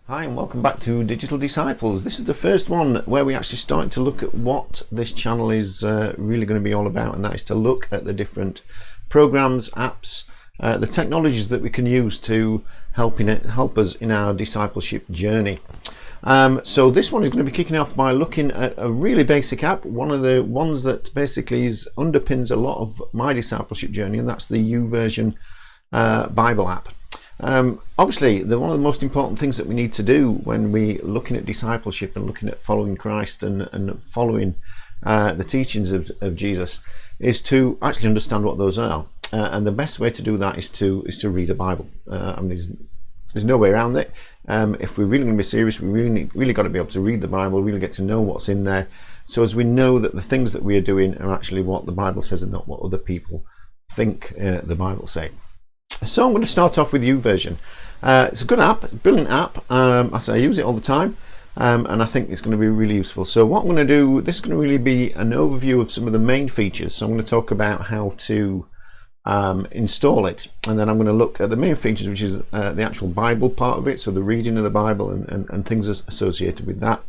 Hi and welcome back to Digital Disciples. This is the first one where we actually start to look at what this channel is really going to be all about, and that is to look at the different programs, apps, the technologies that we can use to help us in our discipleship journey. So this one is going to be kicking off by looking at a really basic app, one of the ones that basically underpins a lot of my discipleship journey, and that's the YouVersion Bible app. Obviously, one of the most important things that we need to do when we're looking at discipleship and looking at following Christ and following the teachings of Jesus is to actually understand what those are. And the best way to do that is to read a Bible. I mean, there's no way around it. If we're really going to be serious, we really got to be able to read the Bible, really get to know what's in there. So as we know that the things that we are doing are actually what the Bible says and not what other people think the Bible say. So I'm going to start off with YouVersion. It's a good app, brilliant app. I use it all the time, and I think it's going to be really useful. So what I'm going to do, this is going to really be an overview of some of the main features. So I'm going to talk about how to install it, and then I'm going to look at the main features, which is the actual Bible part of it, so the reading of the Bible and things associated with that.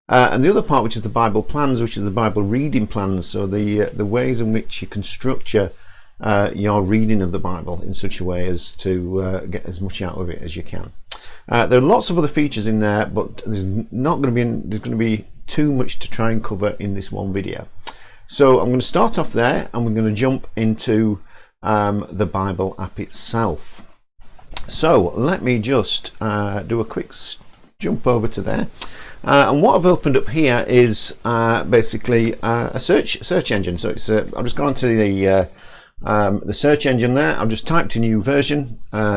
And the other part, which is the Bible plans, which is the Bible reading plans, so the ways in which you can structure your reading of the Bible in such a way as to get as much out of it as you can. There are lots of other features in there, but there's going to be too much to try and cover in this one video. So I'm going to start off there, and we're going to jump into the Bible app itself. So let me just do a quick jump over to there. And what I've opened up here is basically a search engine. So it's I've just gone to the search engine there. I've just typed in YouVersion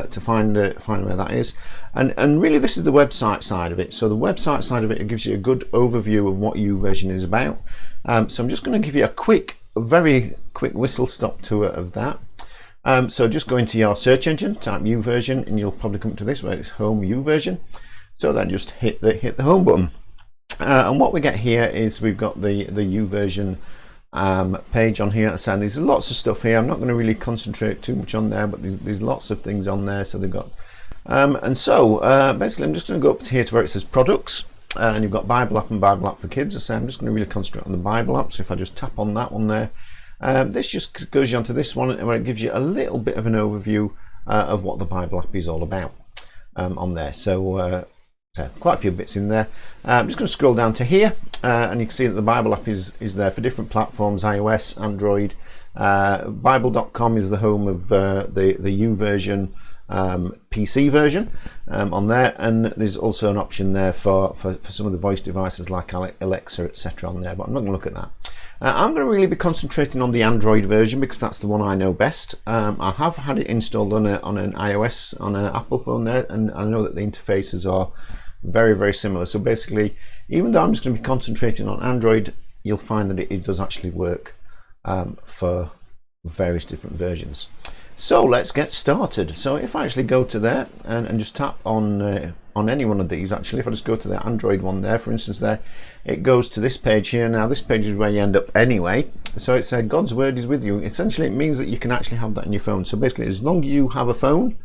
to find where that is, and really this is the website side of it. So the website side of it gives you a good overview of what YouVersion is about. So I'm just going to give you a very quick whistle stop tour of that. So just go into your search engine, type YouVersion, and you'll probably come to this where it's Home YouVersion. So then just hit the home button, and what we get here is we've got the YouVersion page on here. So there's lots of stuff here. I'm not going to really concentrate too much on there, but there's lots of things on there. So they've got basically I'm just going to go up to here to where it says products, and you've got Bible app and Bible app for kids. I say I'm just going to really concentrate on the Bible app. So if I just tap on that one there, this just goes you onto this one where it gives you a little bit of an overview of what the Bible app is all about on there. So quite a few bits in there. I'm just going to scroll down to here, and you can see that the Bible app is there for different platforms: iOS, Android. Bible.com is the home of the YouVersion PC version on there, and there's also an option there for some of the voice devices like Alexa, etc. on there, but I'm not going to look at that. I'm going to really be concentrating on the Android version because that's the one I know best. I have had it installed on an iOS, on an Apple phone there, and I know that the interfaces are very, very similar. So basically, even though I'm just going to be concentrating on Android, you'll find that it does actually work for various different versions. So let's get started. So if I actually go to there and just tap on any one of these, actually, if I just go to the Android one there, for instance, there, it goes to this page here. Now this page is where you end up anyway. So it said God's word is with you. Essentially, it means that you can actually have that in your phone. So basically, as long as you have a phone,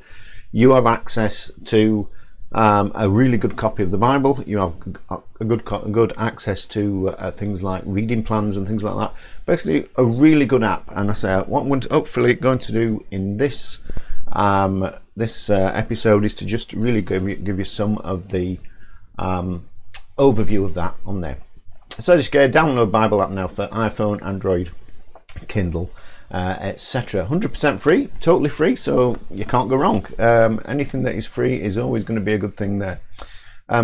you have access to a really good copy of the Bible. You have a good access to things like reading plans and things like that. Basically, a really good app. And I say what I'm hopefully going to do in this episode is to just really give you some of the overview of that on there. So just go download Bible app now for iPhone, Android, Kindle, etc. 100% free, totally free, so you can't go wrong. Anything that is free is always going to be a good thing there.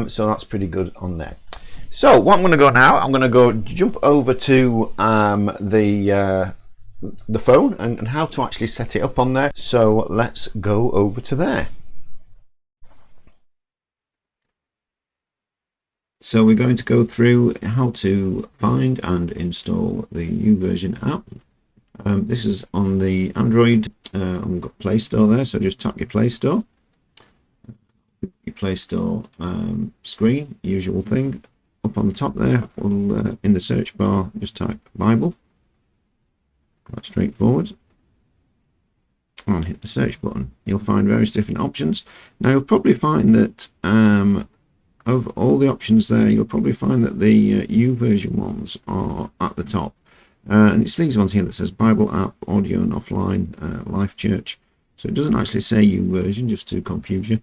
So that's pretty good on there. So what I'm going to go now, I'm going to jump over to the phone and how to actually set it up on there. So let's go over to there. So we're going to go through how to find and install the YouVersion app. This is on the Android. We've got Play Store there, so just tap your Play Store. Your Play Store screen, usual thing. Up on the top there, we'll, in the search bar, just type Bible. Quite straightforward. And hit the search button. You'll find various different options. Now you'll probably find that of all the options there, you'll probably find that the YouVersion ones are at the top. And it's these ones here that says Bible app, audio and offline, Life Church. So it doesn't actually say YouVersion, just to confuse you.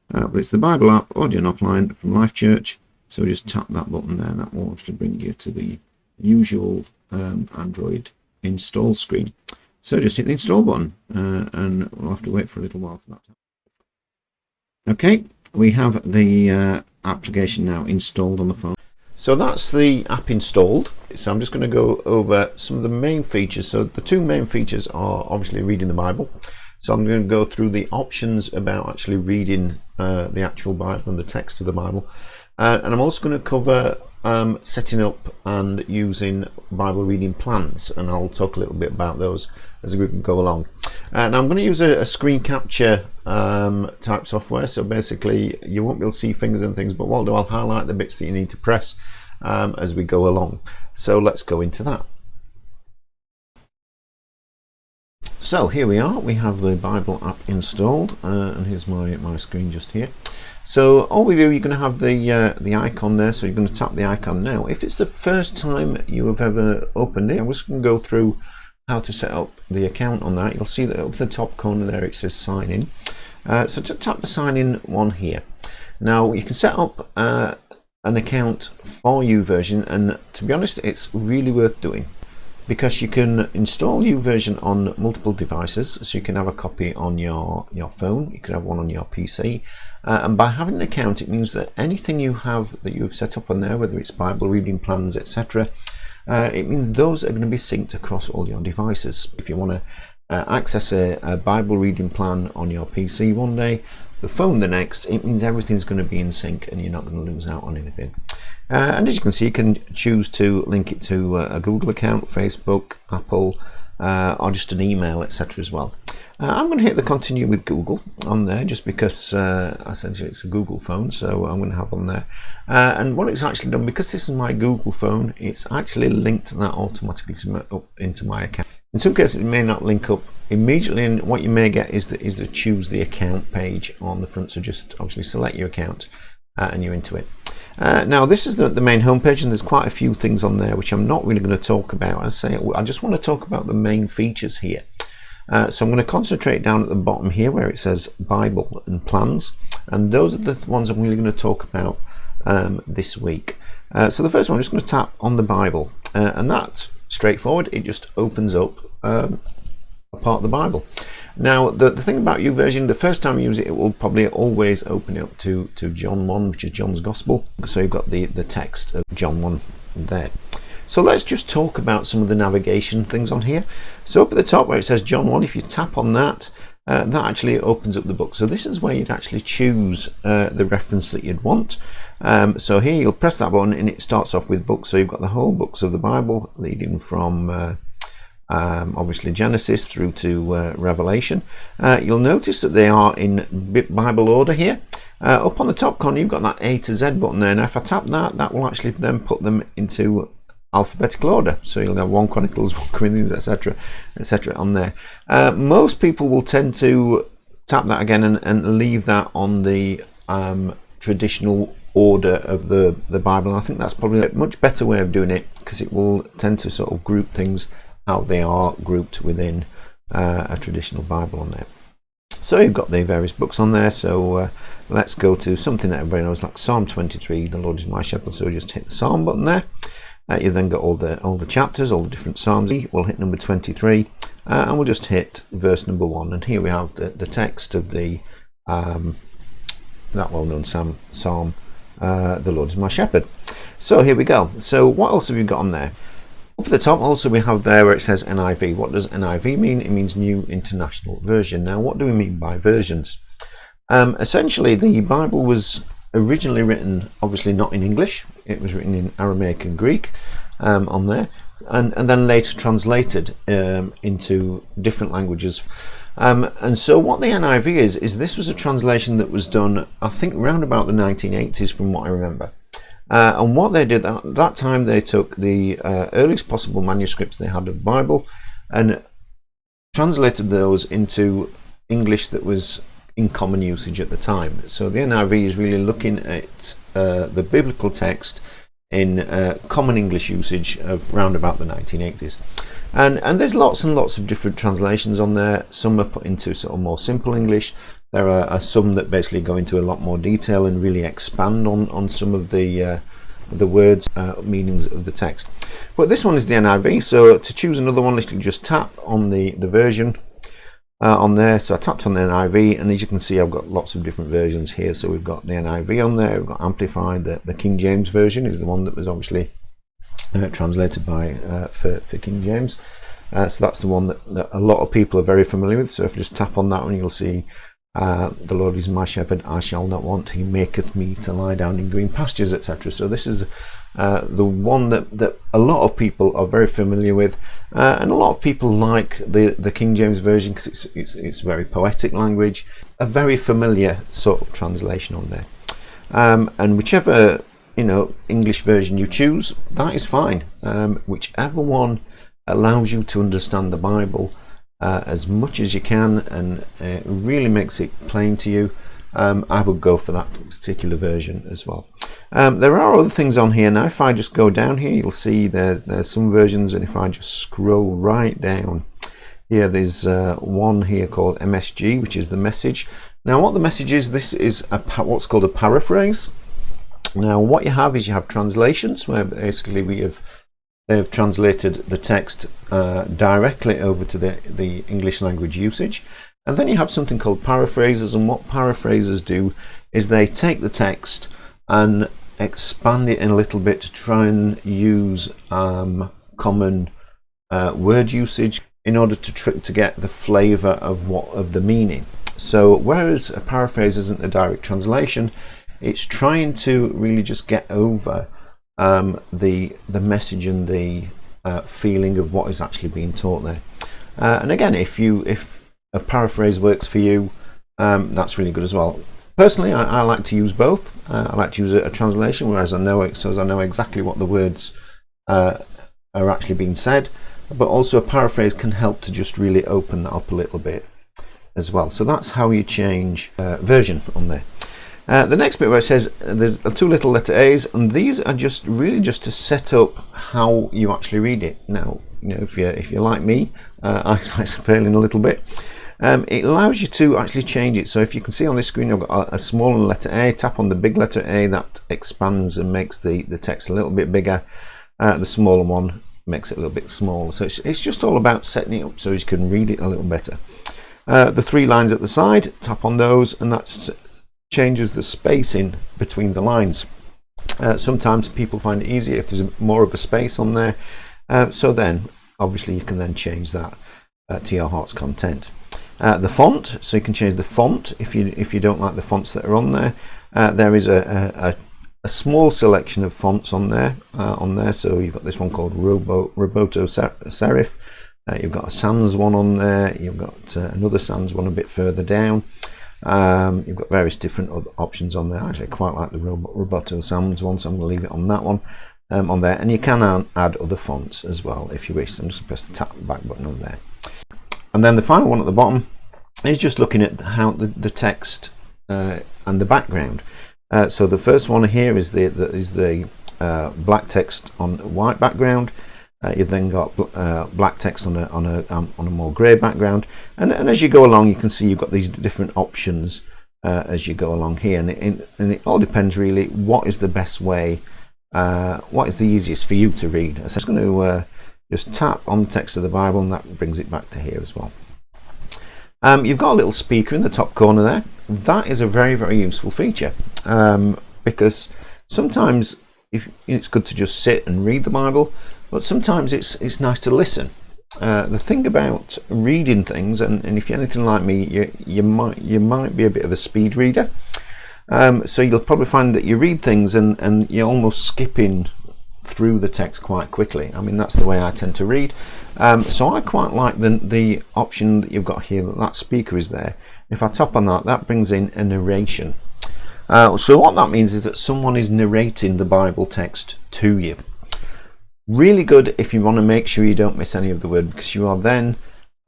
But it's the Bible app, audio and offline from Life Church. So just tap that button there, and that will actually bring you to the usual Android install screen. So just hit the install button, and we'll have to wait for a little while for that. Okay, we have the application now installed on the phone. So that's the app installed. So I'm just going to go over some of the main features. So the two main features are obviously reading the Bible. So I'm going to go through the options about actually reading the actual Bible and the text of the Bible. And I'm also going to cover setting up and using Bible reading plans, and I'll talk a little bit about those as we go along. And I'm going to use a screen capture type software, so basically you won't be able to see fingers and things, but what I'll do, I'll highlight the bits that you need to press as we go along. So let's go into that. So here we are, we have the Bible app installed, and here's my screen just here. So all we do, you're going to have the icon there, so you're going to tap the icon now. If it's the first time you have ever opened it, I'm just going to go through how to set up the account on that. You'll see that up the top corner there it says sign in. So just tap the sign in one here. Now you can set up an account for YouVersion, and to be honest, it's really worth doing, because you can install YouVersion on multiple devices. So you can have a copy on your phone, you can have one on your PC, and by having an account, it means that anything you have that you've set up on there, whether it's Bible reading plans, etc., it means those are going to be synced across all your devices. If you want to access a Bible reading plan on your PC one day, the phone the next, it means everything's going to be in sync and you're not going to lose out on anything. And as you can see, you can choose to link it to a Google account, Facebook, Apple, or just an email, etc. as well. I'm going to hit the continue with Google on there, just because essentially it's a Google phone, so I'm going to have on there. And what it's actually done, because this is my Google phone, it's actually linked that automatically into my account. In some cases it may not link up immediately, and what you may get is the choose the account page on the front. So just obviously select your account and you're into it. Now this is the main homepage, and there's quite a few things on there which I'm not really going to talk about. I just want to talk about the main features here. So I'm going to concentrate down at the bottom here where it says Bible and plans, and those are the ones I'm really going to talk about this week. So the first one, I'm just going to tap on the Bible, and that's straightforward. It just opens up a part of the Bible. Now the thing about YouVersion, the first time you use it, it will probably always open it up to John 1, which is John's Gospel. So you've got the text of John 1 there. So let's just talk about some of the navigation things on here. So up at the top where it says John 1, if you tap on that, that actually opens up the book. So this is where you'd actually choose the reference that you'd want. So here you'll press that button and it starts off with books. So you've got the whole books of the Bible, leading from obviously Genesis through to Revelation. You'll notice that they are in Bible order here. Up on the top corner you've got that A to Z button there. Now if I tap that, that will actually then put them into alphabetical order. So you'll have 1 Chronicles, 1 Corinthians, etc., etc. on there. Most people will tend to tap that again and leave that on the traditional order of the Bible, and I think that's probably a much better way of doing it, because it will tend to sort of group things how they are grouped within a traditional Bible on there. So you've got the various books on there. So let's go to something that everybody knows, like Psalm 23, the Lord is my shepherd. So just hit the Psalm button there. You then got all the chapters, all the different Psalms. We'll hit number 23, and we'll just hit verse number 1. And here we have the text of the that well-known Psalm, the Lord is my shepherd. So here we go. So what else have you got on there? Up at the top also we have there where it says NIV. What does NIV mean? It means New International Version. Now what do we mean by versions? Essentially the Bible was originally written, obviously not in English. It was written in Aramaic and Greek on there, and then later translated into different languages. And so what the NIV is this was a translation that was done, I think, around about the 1980s from what I remember. And what they did at that time, they took the earliest possible manuscripts they had of the Bible and translated those into English that was in common usage at the time. So the NIV is really looking at the biblical text in common English usage of round about the 1980s. And there's lots and lots of different translations on there. Some are put into sort of more simple English. There are some that basically go into a lot more detail and really expand on some of the words, meanings of the text. But this one is the NIV, so to choose another one, literally just tap on the version on there. So I tapped on the NIV, and as you can see, I've got lots of different versions here. So we've got the NIV on there, we've got Amplified, the King James Version is the one that was obviously translated by for King James. So that's the one that a lot of people are very familiar with. So if you just tap on that one, you'll see the Lord is my shepherd, I shall not want. He maketh me to lie down in green pastures, etc. So this is the one that a lot of people are very familiar with, and a lot of people like the King James Version because it's very poetic language, a very familiar sort of translation on there. And whichever English version you choose, that is fine. Whichever one allows you to understand the Bible as much as you can and really makes it plain to you, I would go for that particular version as well. There are other things on here now. If I just go down here, you'll see there's some versions, and if I just scroll right down here, there's one here called MSG, which is the Message. Now what the Message is, this is what's called a paraphrase. Now what you have is you have translations where basically they've translated the text directly over to the English language usage, and then you have something called paraphrases. And what paraphrases do is they take the text and expand it in a little bit to try and use common word usage in order to get the flavour of the meaning. So whereas a paraphrase isn't a direct translation, it's trying to really just get over the message and the feeling of what is actually being taught there. And again, if a paraphrase works for you, that's really good as well. Personally, I like to use both. I like to use a translation, whereas I know exactly what the words are actually being said. But also a paraphrase can help to just really open that up a little bit as well. So that's how you change version on there. The next bit where it says there's two little letter A's, and these are just to set up how you actually read it. Now, if you're like me, eyesight's failing a little bit. It allows you to actually change it. So if you can see on this screen, I've got a smaller letter A. Tap on the big letter A, that expands and makes the text a little bit bigger. The smaller one makes it a little bit smaller. So it's just all about setting it up so you can read it a little better. The three lines at the side, tap on those, and that changes the spacing between the lines. Sometimes people find it easier if there's more of a space on there. So then obviously you can then change that to your heart's content. The font, so you can change the font if you don't like the fonts that are on there. There is a small selection of fonts on there. So you've got this one called Roboto Serif. You've got a Sans one on there. You've got another Sans one a bit further down. You've got various different other options on there. Actually, I quite like the Roboto Sans one, so I'm going to leave it on that one on there. And you can add other fonts as well if you wish. So I'm just going to press the tap back button on there. And then the final one at the bottom is just looking at how the text and the background. So the first one here is the black text on a white background. You've then got black text on a more grey background, and as you go along, you can see you've got these different options as you go along here, and it all depends really what is the best way, what is the easiest for you to read. So I'm just going to just tap on the text of the Bible, and that brings it back to here as well. You've got a little speaker in the top corner there. That is a very, very useful feature because sometimes it's good to just sit and read the Bible, but sometimes it's nice to listen. The thing about reading things, and if you're anything like me, you might be a bit of a speed reader. So you'll probably find that you read things and you're almost skipping through the text quite quickly. I mean, that's the way I tend to read. So I quite like the option that you've got here, that speaker is there. If I tap on that, that brings in a narration. So what that means is that someone is narrating the Bible text to you. Really good if you want to make sure you don't miss any of the word, because you are then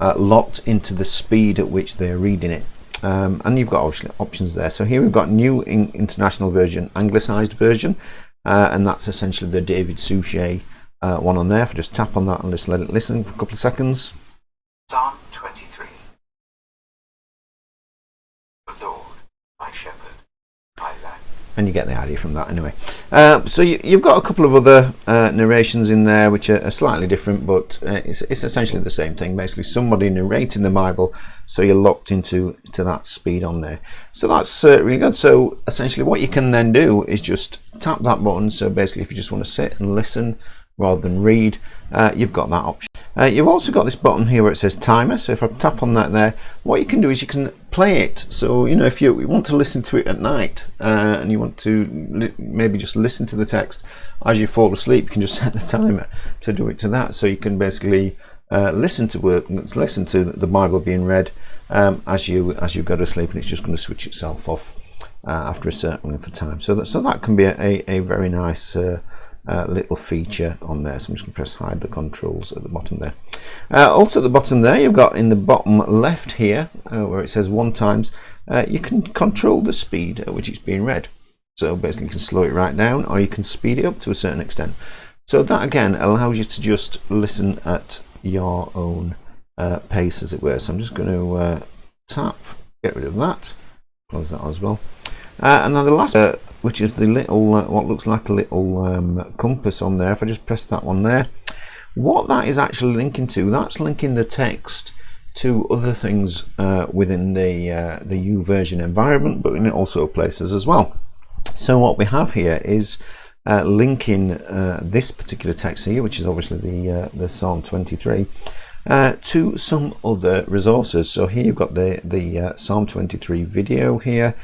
locked into the speed at which they're reading it. and you've got obviously options there. So here we've got New International Version, Anglicised version, and that's essentially the David Suchet one on there. If I just tap on that and just let it listen for a couple of seconds. Psalm 23. The Lord, my shepherd, I lack. And you get the idea from that anyway. So you've got a couple of other narrations in there which are slightly different, but it's essentially the same thing. Basically somebody narrating the Bible, so you're locked into that speed on there. So that's really good. So essentially what you can then do is just tap that button. So basically if you just want to sit and listen rather than read, you've got that option. You've also got this button here where it says timer. So if I tap on that there, what you can do is you can play it. So if you want to listen to it at night and you want to maybe just listen to the text as you fall asleep, you can just set the timer to do it to that. So you can basically listen to the Bible being read as you go to sleep, and it's just going to switch itself off after a certain length of time. So that can be a very nice little feature on there. So I'm just going to press hide the controls at the bottom there. Also at the bottom there, you've got in the bottom left here where it says 1 times, you can control the speed at which it's being read. So basically you can slow it right down, or you can speed it up to a certain extent. So that again allows you to just listen at your own pace, as it were. So I'm just going to tap, get rid of that, close that as well. And then the last which is the little what looks like a little compass on there. If I just press that one there, what that is actually linking to, that's linking the text to other things within the YouVersion environment, but in also places as well. So what we have here is linking this particular text here, which is obviously the Psalm 23, to some other resources. So here you've got the Psalm 23 video here.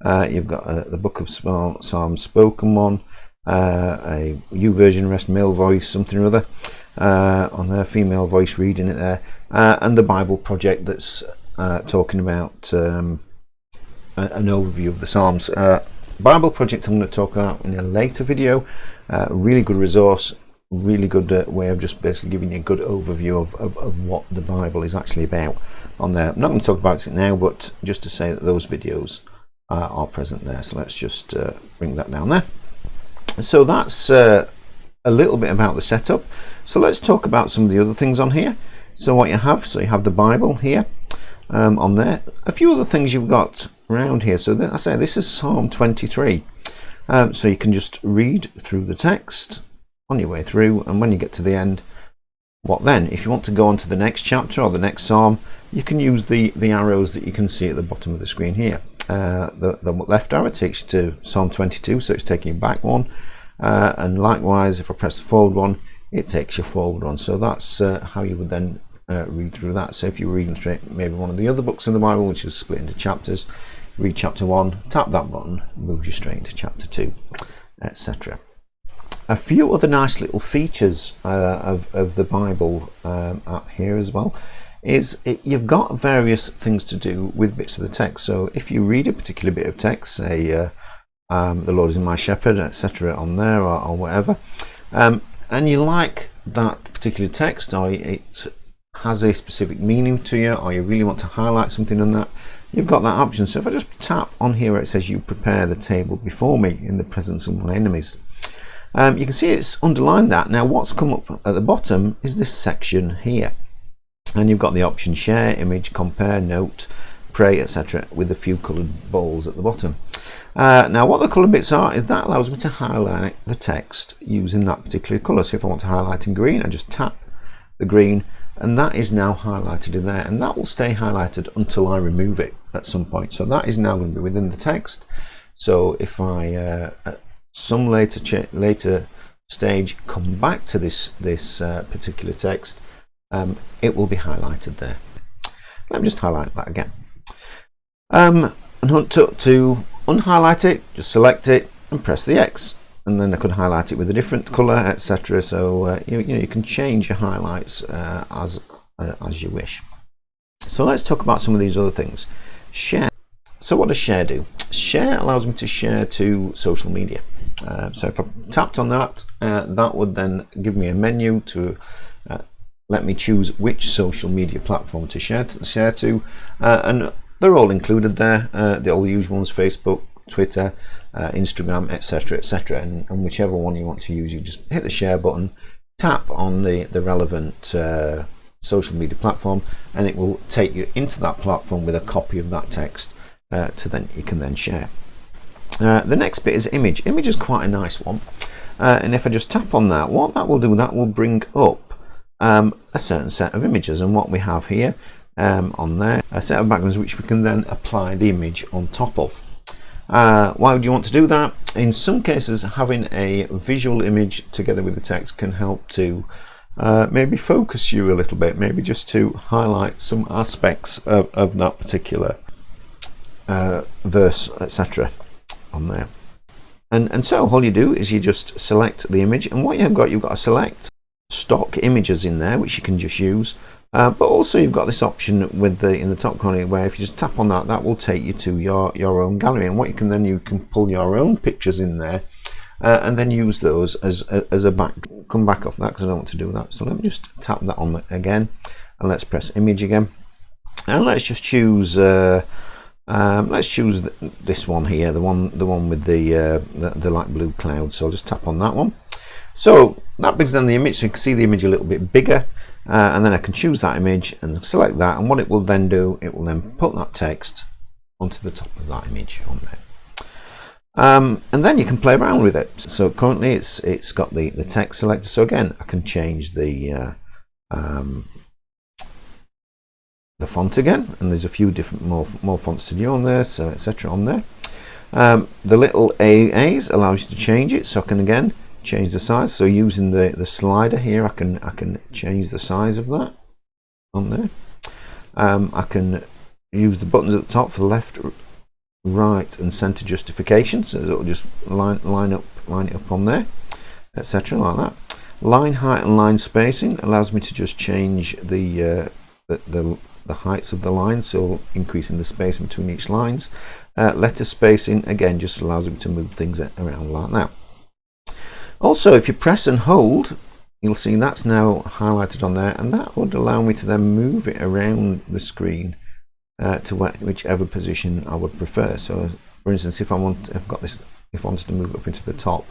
You've got the Book of Psalms spoken one, a YouVersion rest male voice something or other on there, female voice reading it there, and the Bible Project that's talking about an overview of the Psalms. Bible Project I'm going to talk about in a later video. Really good resource, really good way of just basically giving you a good overview of what the Bible is actually about on there. I'm not going to talk about it now, but just to say that those videos are present there. So let's just bring that down there. So that's a little bit about the setup. So let's talk about some of the other things on here. So what you have, so you have the Bible here on there. A few other things you've got around here. So I say this is Psalm 23. So you can just read through the text on your way through, and when you get to the end, what then? If you want to go on to the next chapter or the next psalm, you can use the arrows that you can see at the bottom of the screen here. The left arrow takes you to Psalm 22, so it's taking you back one, and likewise if I press the forward one, it takes you forward one. So that's how you would then read through that. So if you're reading through maybe one of the other books in the Bible, which is split into chapters, read chapter 1, tap that button, moves you straight into chapter 2, etc. A few other nice little features of the Bible app here as well is you've got various things to do with bits of the text. So if you read a particular bit of text, say the Lord is my shepherd, etc. on there, or whatever, and you like that particular text, or it has a specific meaning to you, or you really want to highlight something on that, you've got that option. So if I just tap on here where it says you prepare the table before me in the presence of my enemies, you can see it's underlined that. Now what's come up at the bottom is this section here, and you've got the option share, image, compare, note, pray, etc. with a few coloured balls at the bottom. Now what the colour bits are is that allows me to highlight the text using that particular colour. So if I want to highlight in green, I just tap the green, and that is now highlighted in there, and that will stay highlighted until I remove it at some point. So that is now going to be within the text. So if I at some later stage come back to this particular text, it will be highlighted there. Let me just highlight that again. And to unhighlight it, just select it and press the X, and then I could highlight it with a different colour, etc. So you can change your highlights as you wish. So let's talk about some of these other things. Share. So what does share do? Share allows me to share to social media. So if I tapped on that, that would then give me a menu to let me choose which social media platform to share to, and they're all included there, the all usual ones: Facebook, Twitter, Instagram, etc., etc. And whichever one you want to use, you just hit the share button, tap on the relevant social media platform, and it will take you into that platform with a copy of that text you can then share. The next bit is image. Image is quite a nice one, and if I just tap on that, what that will do, that will bring up a certain set of images, and what we have here on there, a set of backgrounds which we can then apply the image on top of. Why would you want to do that? In some cases, having a visual image together with the text can help to maybe focus you a little bit, maybe just to highlight some aspects of that particular verse, etc. on there. And so all you do is you just select the image, and what you've got to select stock images in there, which you can just use, but also you've got this option with in the top corner, where if you just tap on that, that will take you to your own gallery, and what you can then, you can pull your own pictures in there and then use those as a back. Come back off that because I don't want to do that, so let me just tap that on again, and let's press image again, and let's just choose this one here, the one with the light blue cloud. So I'll just tap on that one. So that brings down the image, so you can see the image a little bit bigger, and then I can choose that image and select that, and what it will then do, it will then put that text onto the top of that image on there. And then you can play around with it. So currently it's got the text selector, so again I can change the font again, and there's a few different more fonts to do on there, so etc. on there. The little AAs allows you to change it, so I can again change the size. So using the slider here, I can change the size of that on there. I can use the buttons at the top for the left, right and center justification, so it'll just line it up on there, etc. like that. Line height and line spacing allows me to just change the heights of the line, so increasing the space between each lines. Letter spacing again just allows me to move things around like that. Also, if you press and hold, you'll see that's now highlighted on there, and that would allow me to then move it around the screen to whichever position I would prefer. So for instance, if I wanted to move up into the top,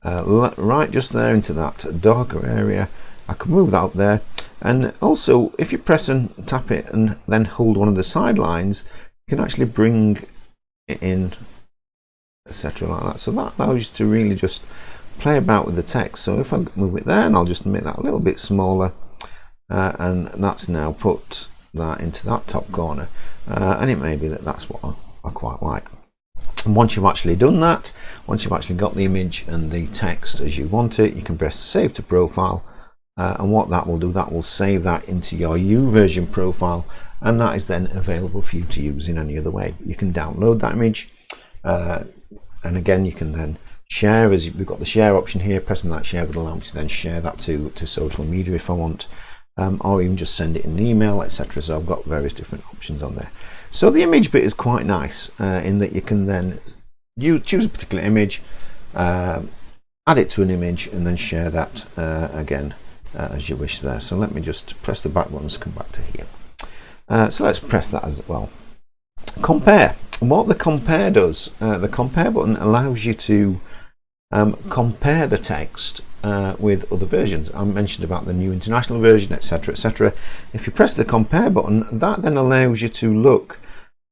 right just there into that darker area, I can move that up there. And also, if you press and tap it and then hold one of the sidelines, you can actually bring it in, etc. like that. So that allows you to really just play about with the text. So if I move it there, and I'll just make that a little bit smaller, and that's now put that into that top corner, and it may be that's what I quite like. And once you've actually done that, once you've actually got the image and the text as you want it, you can press save to profile. And what that will do, that will save that into your YouVersion profile, and that is then available for you to use in any other way. You can download that image, and again you can then share, as we've got the share option here. Pressing that share would allow me to then share that to social media if I want, or even just send it in an email, etc. So I've got various different options on there. So the image bit is quite nice in that you can then choose a particular image, add it to an image, and then share that again as you wish there. So let me just press the back buttons, come back to here. So let's press that as well. Compare. What the compare does, the compare button allows you to compare the text with other versions. I mentioned about the New International Version, etc., etc. If you press the compare button, that then allows you to look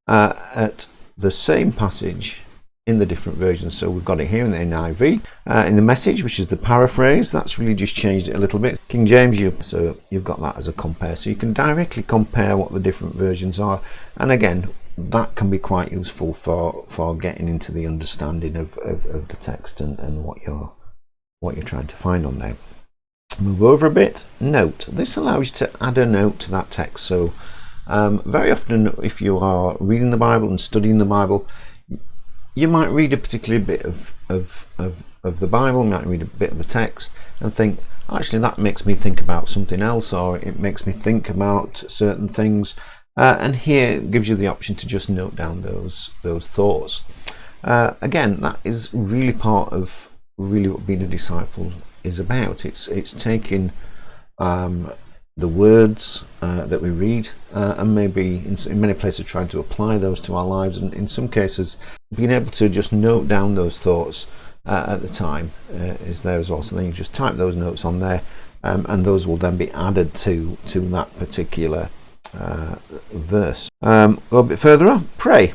at the same passage in the different versions. So we've got it here in the NIV, in the Message, which is the paraphrase. That's really just changed it a little bit. King James, so you've got that as a compare, so you can directly compare what the different versions are, and again that can be quite useful for getting into the understanding of the text and what you're trying to find on there. Move over a bit. Note. This allows you to add a note to that text. So very often, if you are reading the Bible and studying the Bible, you might read a particular bit of the Bible, you might read a bit of the text and think, actually that makes me think about something else, or it makes me think about certain things, and here it gives you the option to just note down those thoughts. Again, that is really part of really what being a disciple is about. It's taking the words that we read, and maybe in many places trying to apply those to our lives, and in some cases being able to just note down those thoughts at the time is there as well. So then you just type those notes on there, and those will then be added to that particular verse. Go a bit further on. Pray.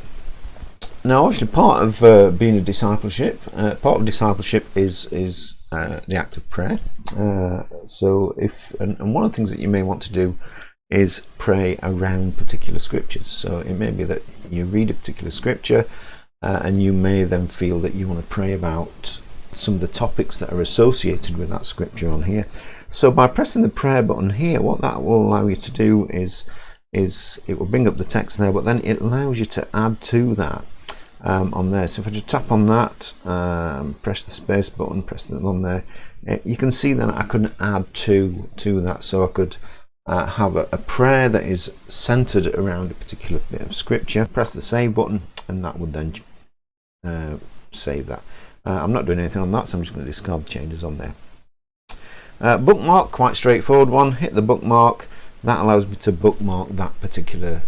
Now, obviously, part of being a discipleship, part of discipleship is the act of prayer. So, and one of the things that you may want to do is pray around particular scriptures. So it may be that you read a particular scripture, and you may then feel that you want to pray about some of the topics that are associated with that scripture on here. So by pressing the prayer button here, what that will allow you to do is it will bring up the text there, but then it allows you to add to that on there. So if I just tap on that, press the space button, press it on there, you can see that I can add to that. So I could have a prayer that is centered around a particular bit of scripture, press the save button, and that would then save that. I'm not doing anything on that, so I'm just going to discard the changes on there. Bookmark, quite straightforward one. Hit the bookmark. That allows me to bookmark that particular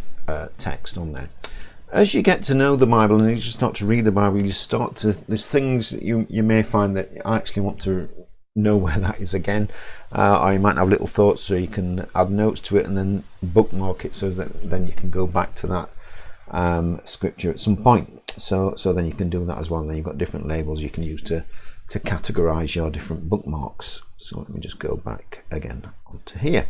text on there. As you get to know the Bible and you just start to read the Bible, you start to, there's things that you may find that I actually want to know where that is again, or you might have little thoughts, so you can add notes to it and then bookmark it so that then you can go back to that scripture at some point. So then you can do that as well. And then you've got different labels you can use to categorize your different bookmarks. So let me just go back again onto here.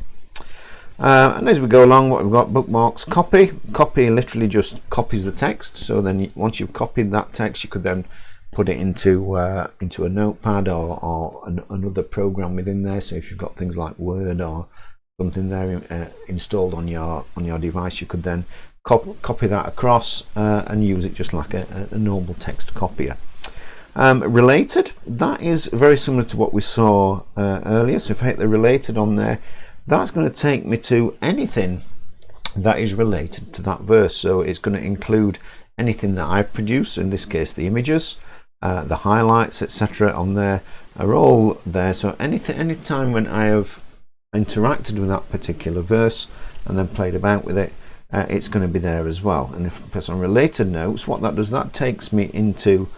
And as we go along, what we've got, bookmarks, copy literally just copies the text. So then once you've copied that text, you could then put it into a notepad or another program within there. So if you've got things like Word or something there installed on your device, you could then copy that across and use it just like a normal text copier. Related, that is very similar to what we saw earlier. So if I hit the related on there, that's going to take me to anything that is related to that verse. So it's going to include anything that I've produced, in this case the images, the highlights, etc. on there are all there. So any time when I have interacted with that particular verse and then played about with it, it's going to be there as well. And if I press on related notes, what that does, that takes me into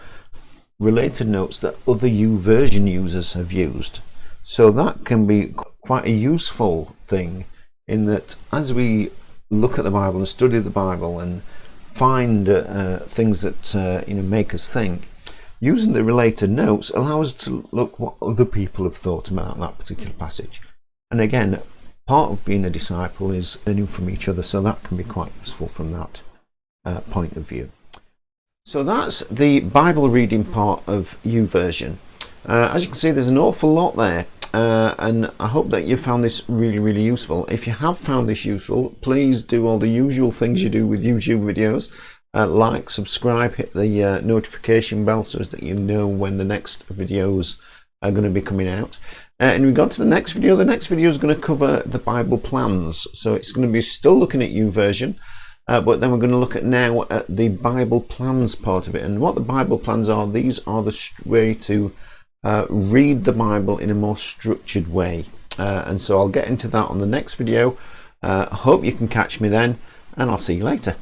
related notes that other YouVersion users have used. So that can be quite a useful thing, in that as we look at the Bible and study the Bible and find things that make us think, using the related notes allows us to look what other people have thought about that particular passage. And again, part of being a disciple is learning from each other, so that can be quite useful from that point of view. So that's the Bible reading part of YouVersion. As you can see, there's an awful lot there, and I hope that you found this really, really useful. If you have found this useful, please do all the usual things you do with YouTube videos. Like, subscribe, hit the notification bell so that you know when the next videos are going to be coming out. And we got to the next video. The next video is going to cover the Bible plans. So it's going to be still looking at YouVersion, but then we're going to look at now at the Bible plans part of it. And what the Bible plans are, these are the way to read the Bible in a more structured way. And so I'll get into that on the next video. Hope you can catch me then, and I'll see you later.